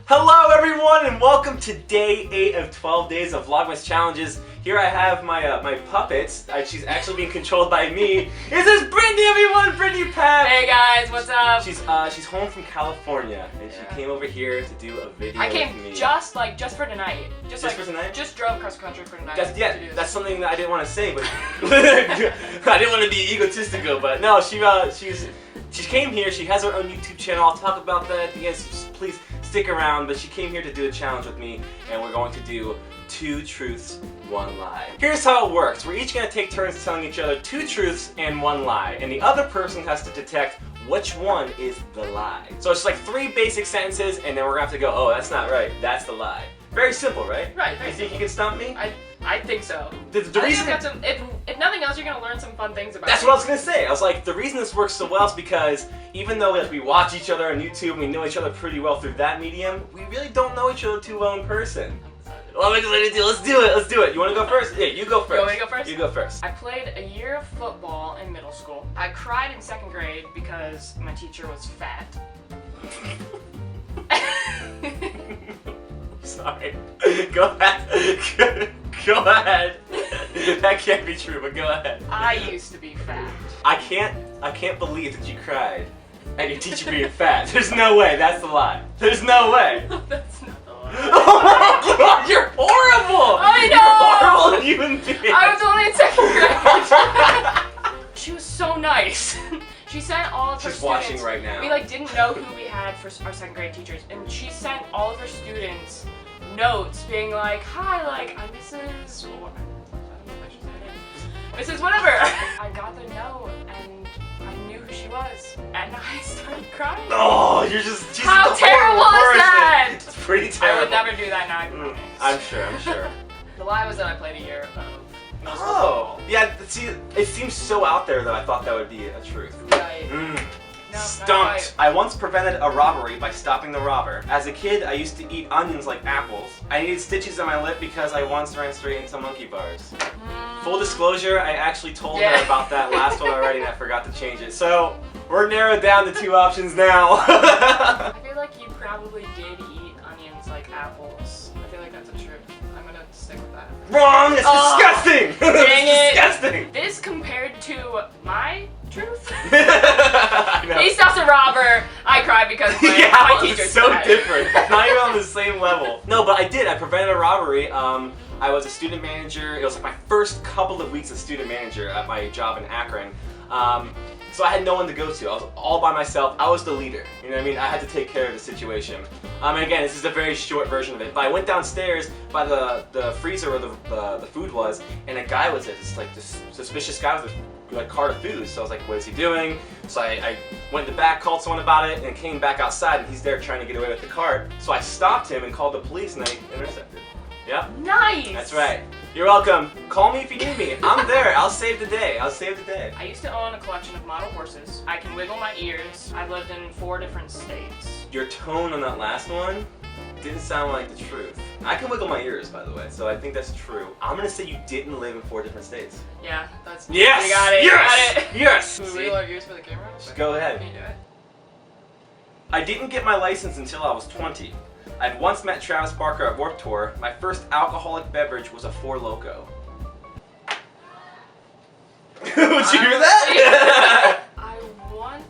Hello everyone and welcome to day 8 of 12 days of Vlogmas challenges. Here I have my my puppets. She's actually being controlled by me. This is Brittany, everyone! Brittany Papp! Hey guys, what's up? She's home from California and she came over here to do a video I came with me. just for tonight. Just for tonight? Just drove across the country for tonight. That's something that I didn't want to say, but I didn't want to be egotistical, but no, she came here. She has her own YouTube channel. I'll talk about that at the end, so please stick around. But she came here to do a challenge with me, and we're going to do 2 truths, 1 lie. Here's how it works. We're each going to take turns telling each other 2 truths and 1 lie, and the other person has to detect which one is the lie. So it's like 3 basic sentences, and then we're going to have to go, oh, that's not right, that's the lie. Very simple, right? Right, You think you can stump me? I think so. The reason... if nothing else, you're going to learn some fun things about That's what I was going to say. I was like, the reason this works so well is because even though we watch each other on YouTube and we know each other pretty well through that medium, we really don't know each other too well in person. Well, I'm excited to do. Let's do it. Let's do it. You want to go first? Yeah, you go first. You want me to go first? You go first. I played a year of football in middle school. I cried in 2nd grade because my teacher was fat. Sorry. Go ahead. Go ahead. That can't be true, but go ahead. I used to be fat. I can't believe that you cried at your teacher being fat. There's no way. That's the lie. There's no way. That's not the lie. Oh my god, you're horrible! I know! You're a horrible human being. I was only in 2nd grade. She was so nice. She sent all of her She's students. watching right now. We didn't know who we had for our 2nd grade teachers, and she sent all of her students notes being like, "Hi, I'm Mrs. I don't know if I should say her name. Mrs. Whatever." I got the note and I knew who she was, and I started crying. Oh, she's How a terrible horrible is that? person. It's pretty terrible. I would never do that now. I promise. I'm sure. The lie was that I played a year of. Oh, yeah. See, it seems so out there that I thought that would be a truth. Right. No, Stumped. I once prevented a robbery by stopping the robber. As a kid, I used to eat onions like apples. I needed stitches on my lip because I once ran straight into monkey bars. Full disclosure, I actually told her about that last one already and I forgot to change it. So, we're narrowed down to 2 options now. I feel like you probably did eat onions like apples. I feel like that's a truth. I'm gonna stick with that. Wrong! It's disgusting! Dang it! Disgusting! This compared to my truth? I know. He stops a robber. I cry because my teacher's so fat. different. Not even on the same level. No, but I did. I prevented a robbery. I was a student manager. It was like my first couple of weeks as student manager at my job in Akron. So I had no one to go to. I was all by myself. I was the leader. You know what I mean? I had to take care of the situation. And again, this is a very short version of it. But I went downstairs by the freezer where the food was, and a guy was there. This suspicious guy with a cart of food. So I was like, what is he doing? So I went in the back, called someone about it, and came back outside, and he's there trying to get away with the cart. So I stopped him and called the police, and they intercepted. Yep. Nice! That's right. You're welcome. Call me if you need me. I'm there. I'll save the day. I'll save the day. I used to own a collection of model horses. I can wiggle my ears. I lived in 4 different states. Your tone on that last one didn't sound like the truth. I can wiggle my ears, by the way, so I think that's true. I'm gonna say you didn't live in 4 different states. Yeah, that's... Yes! You got it. Yes! You got it. Yes! Can we wiggle our ears for the camera? Just go ahead. Can you do it? I didn't get my license until I was 20. I'd once met Travis Barker at Warped Tour. My first alcoholic beverage was a 4 Loko. Would you hear that? I want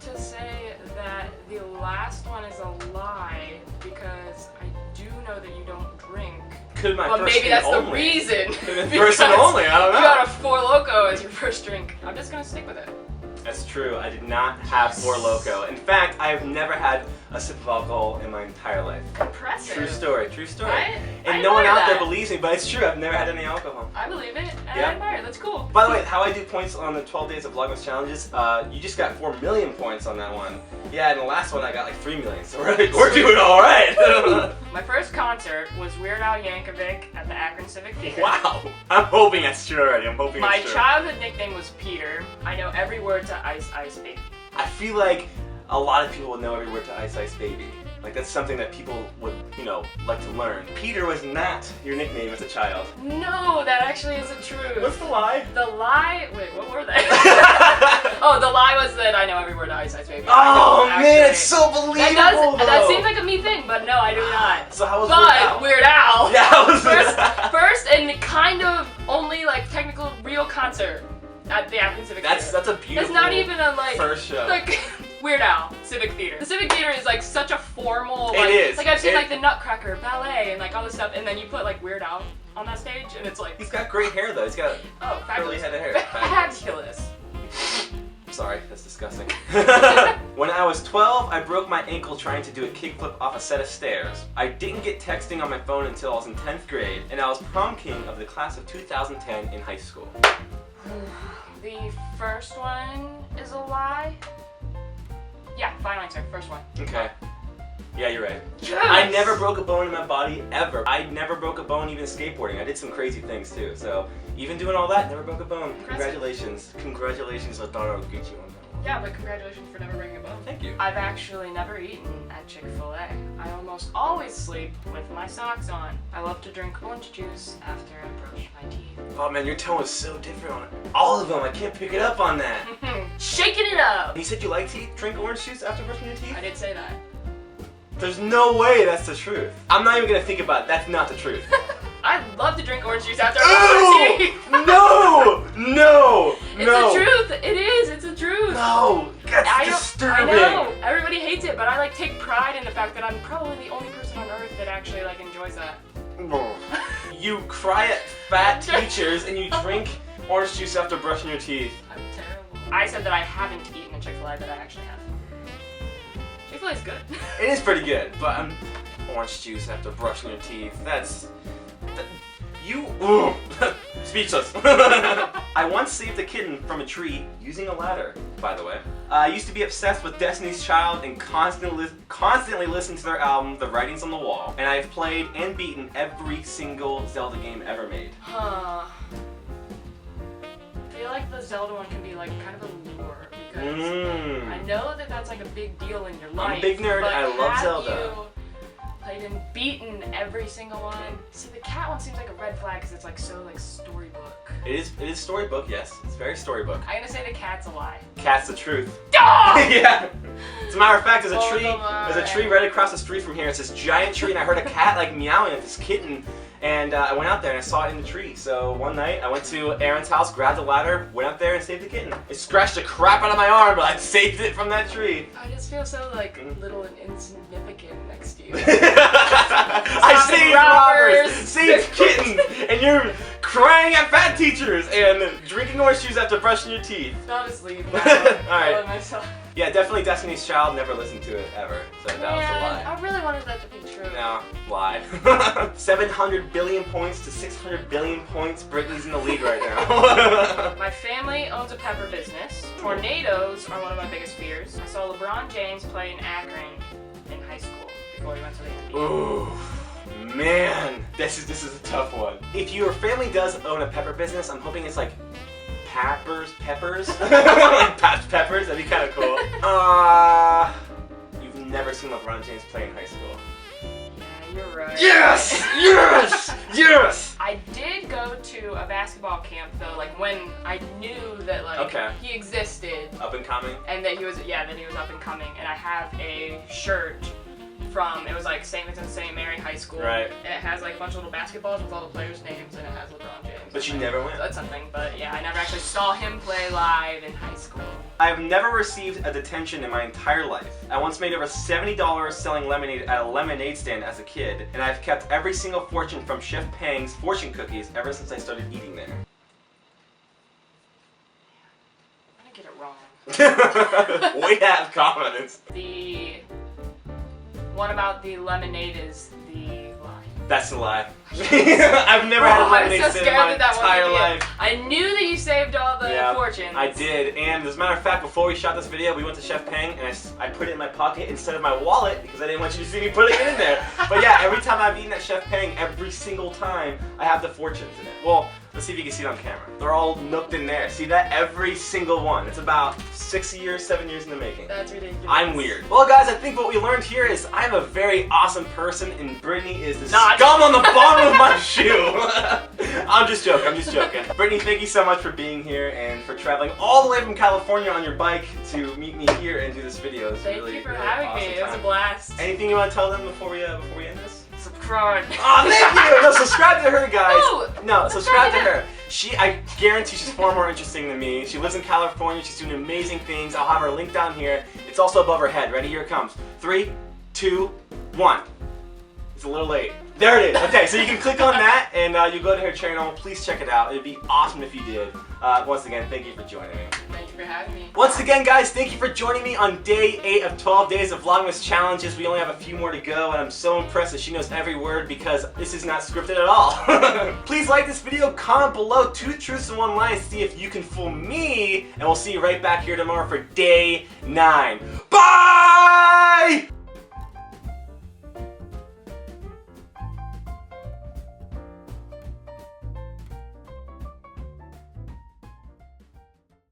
to say that the last one is a lie because I do know that you don't drink. But maybe that's the reason. First and only, I don't know. You got a 4 Loko as your first drink. I'm just gonna stick with it. That's true. I did not have 4 Loko. In fact, I have never had a sip of alcohol in my entire life. Impressive. True story. True story. I no one out that. there believes me, but it's true. I've never had any alcohol. I believe it, and Yeah. I admire it. That's cool. By the way, how I do points on the 12 days of Vlogmas challenges, you just got 4 million points on that one. Yeah, and the last one I got like 3 million, so we're doing all right. My first concert was Weird Al Yankovic at the Akron Civic Theater. Wow. I'm hoping that's true already. I'm hoping My it's true. childhood nickname was Peter. I know every word to Ice Ice Baby. I feel like a lot of people would know every word to Ice Ice Baby. Like that's something that people would, like to learn. Peter was not your nickname as a child. No, that actually isn't true. What's the lie? The lie? Wait, what were they? Oh, the lie was that I know every word of Ice Ice Baby. Oh man, it's so believable. That seems like a me thing, but no, I do not. So how was Weird Al? Yeah, how was first and kind of only like technical real concert at the Akron Civic Theater. That's a beautiful. That's not even a like first show. Like Weird Al Civic Theater. The Civic Theater is like such a formal. Like, it is. Like I've seen like the Nutcracker ballet and like all this stuff, and then you put like Weird Al on that stage, and it's like. He's got great hair though. He's got curly head of hair. Fabulous. Sorry, that's disgusting. When I was 12, I broke my ankle trying to do a kickflip off a set of stairs. I didn't get texting on my phone until I was in 10th grade, and I was prom king of the class of 2010 in high school. The first one is a lie. Yeah, final answer. First one. Okay. Yeah, you're right. Yes! I never broke a bone in my body, ever. I never broke a bone even skateboarding. I did some crazy things too, so even doing all that, never broke a bone. Congratulations. Congratulations, I thought I would get you on that one. Yeah, but congratulations for never breaking a bone. Thank you. I've actually never eaten at Chick-fil-A. I almost always sleep with my socks on. I love to drink orange juice after I brush my teeth. Oh man, your tone is so different on all of them. I can't pick it up on that. Shaking it up! You said you like to drink orange juice after brushing your teeth? I did say that. There's no way that's the truth. I'm not even gonna think about it. That's not the truth. I love to drink orange juice after I brush my teeth. No! No! It's no! the truth. It is. It's the truth. No! That's disturbing. I know. Everybody hates it, but I like take pride in the fact that I'm probably the only person on earth that actually like enjoys that. You cry at fat teachers and you drink orange juice after brushing your teeth. I'm terrible. I said that I haven't eaten a Chick-fil-A, but I actually have. Chick-fil-A is good. It is pretty good, but orange juice after brushing your teeth. Ooh, speechless. I once saved a kitten from a tree using a ladder, by the way. I used to be obsessed with Destiny's Child and constantly listen to their album, The Writings on the Wall. And I've played and beaten every single Zelda game ever made. Huh. I feel like the Zelda one can be like kind of a lure because I know that that's like a big deal in your life. I'm a big nerd. But I love Zelda. You played and beaten every single one. See, the cat one seems like a red flag because it's like so like storybook. It is storybook, yes. It's very storybook. I'm gonna say the cat's a lie. Cat's the truth. Oh! Yeah. As a matter of fact, there's a tree right across the street from here. It's this giant tree, and I heard a cat like meowing at this kitten. And I went out there and I saw it in the tree. So one night I went to Aaron's house, grabbed the ladder, went up there and saved the kitten. It scratched the crap out of my arm, but I saved it from that tree. I just feel so like little and insignificant next to you. I saved robbers, saved kittens, and you're crying at fat teachers and drinking orange juice after brushing your teeth. I'll just leave now. Alright. I love myself. Yeah, definitely Destiny's Child. Never listened to it ever. So that was a lie. I really wanted that to be true. No, lie. 700 billion points to 600 billion points. Brittany's in the lead right now. My family owns a pepper business. Tornadoes are one of my biggest fears. I saw LeBron James play in Akron in high school before he went to the NBA. Ooh, man, this is a tough one. If your family does own a pepper business, I'm hoping it's like peppers, like Papp's Peppers. That'd be kind of cool. You've never seen LeBron James play in high school. Yeah, you're right. Yes, yes, yes. I did go to a basketball camp though, like when I knew that like he existed. Up and coming. And that he was that he was up and coming, and I have a shirt from, it was like St. Vincent St. Mary High School. Right. And it has like a bunch of little basketballs with all the players' names, and it has LeBron James. But you never went. That's something, but yeah, I never actually saw him play live in high school. I've never received a detention in my entire life. I once made over $70 selling lemonade at a lemonade stand as a kid, and I've kept every single fortune from Chef Pang's fortune cookies ever since I started eating there. I'm gonna get it wrong. We have confidence. The one about the lemonade is the lie. That's a lie. I've never had a lemonade stand in my entire life. I knew that you saved all the fortunes. I did, and as a matter of fact, before we shot this video, we went to Chef Pang, and I put it in my pocket instead of my wallet because I didn't want you to see me putting it in there. But yeah, every time I've eaten at Chef Pang, every single time, I have the fortunes in it. Well, let's see if you can see it on camera. They're all nooked in there. See that? Every single one. It's about 6 years, 7 years in the making. That's ridiculous. I'm weird. Well, guys, I think what we learned here is I'm a very awesome person, and Brittany is the scum on the bottom of my shoe. I'm just joking. Brittany, thank you so much for being here and for traveling all the way from California on your bike to meet me here and do this video. It's Thank really, you for really having awesome me. It was a time. blast. Anything you want to tell them before we end this? Subscribe. Oh, thank you! No, subscribe to her, guys. No, Subscribe to her. I guarantee she's far more interesting than me. She lives in California. She's doing amazing things. I'll have her link down here. It's also above her head. Ready? Here it comes. 3, 2, 1. It's a little late. There it is. Okay, so you can click on that and you go to her channel. Please check it out. It'd be awesome if you did. Once again, thank you for joining me. Thank you for having me. Once again, guys, thank you for joining me on day 8 of 12 days of Vlogmas challenges. We only have a few more to go, and I'm so impressed that she knows every word because this is not scripted at all. Please like this video, comment below 2 truths and 1 lie to see if you can fool me, and we'll see you right back here tomorrow for day 9. Bye!